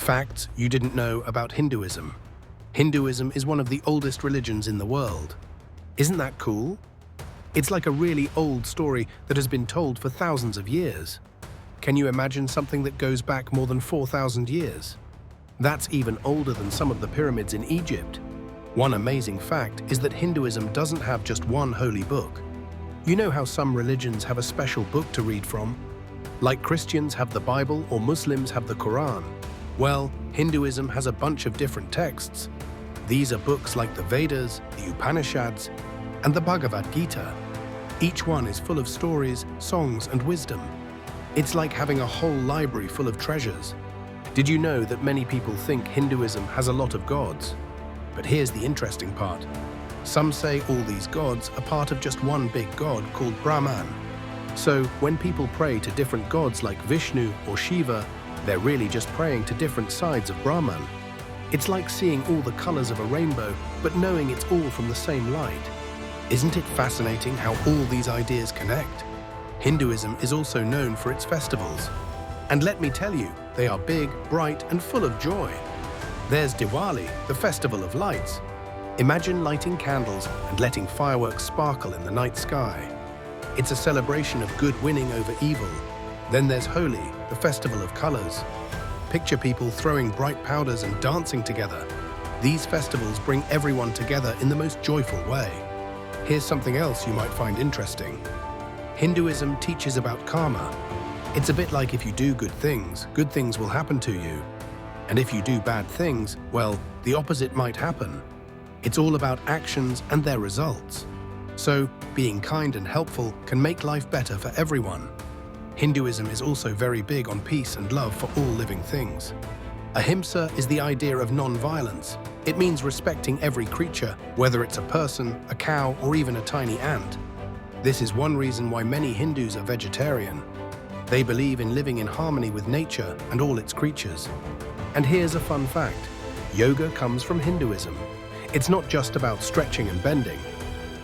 Facts you didn't know about Hinduism. Hinduism is one of the oldest religions in the world. Isn't that cool? It's like a really old story that has been told for thousands of years. Can you imagine something that goes back more than 4,000 years? That's even older than some of the pyramids in Egypt. One amazing fact is that Hinduism doesn't have just one holy book. You know how some religions have a special book to read from? Like Christians have the Bible or Muslims have the Quran. Well, Hinduism has a bunch of different texts. These are books like the Vedas, the Upanishads, and the Bhagavad Gita. Each one is full of stories, songs, and wisdom. It's like having a whole library full of treasures. Did you know that many people think Hinduism has a lot of gods? But here's the interesting part. Some say all these gods are part of just one big god called Brahman. So when people pray to different gods like Vishnu or Shiva, they're really just praying to different sides of Brahman. It's like seeing all the colors of a rainbow, but knowing it's all from the same light. Isn't it fascinating how all these ideas connect? Hinduism is also known for its festivals. And let me tell you, they are big, bright, and full of joy. There's Diwali, the festival of lights. Imagine lighting candles and letting fireworks sparkle in the night sky. It's a celebration of good winning over evil. Then there's Holi, the festival of colors. Picture people throwing bright powders and dancing together. These festivals bring everyone together in the most joyful way. Here's something else you might find interesting. Hinduism teaches about karma. It's a bit like if you do good things will happen to you. And if you do bad things, well, the opposite might happen. It's all about actions and their results. So, being kind and helpful can make life better for everyone. Hinduism is also very big on peace and love for all living things. Ahimsa is the idea of non-violence. It means respecting every creature, whether it's a person, a cow, or even a tiny ant. This is one reason why many Hindus are vegetarian. They believe in living in harmony with nature and all its creatures. And here's a fun fact. Yoga comes from Hinduism. It's not just about stretching and bending.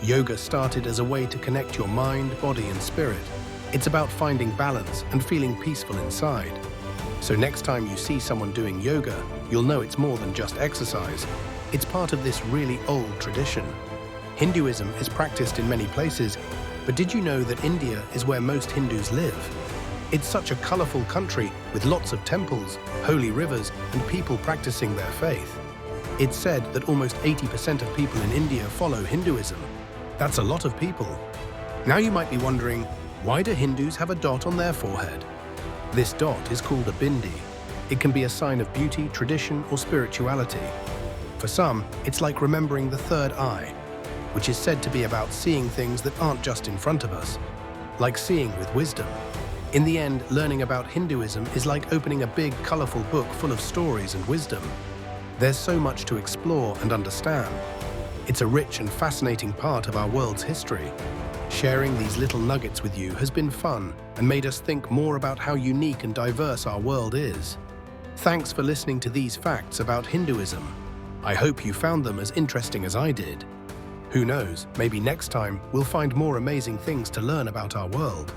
Yoga started as a way to connect your mind, body, and spirit. It's about finding balance and feeling peaceful inside. So next time you see someone doing yoga, you'll know it's more than just exercise. It's part of this really old tradition. Hinduism is practiced in many places, but did you know that India is where most Hindus live? It's such a colorful country with lots of temples, holy rivers, and people practicing their faith. It's said that almost 80% of people in India follow Hinduism. That's a lot of people. Now you might be wondering, why do Hindus have a dot on their forehead? This dot is called a bindi. It can be a sign of beauty, tradition, or spirituality. For some, it's like remembering the third eye, which is said to be about seeing things that aren't just in front of us, like seeing with wisdom. In the end, learning about Hinduism is like opening a big, colorful book full of stories and wisdom. There's so much to explore and understand. It's a rich and fascinating part of our world's history. Sharing these little nuggets with you has been fun and made us think more about how unique and diverse our world is. Thanks for listening to these facts about Hinduism. I hope you found them as interesting as I did. Who knows, maybe next time we'll find more amazing things to learn about our world.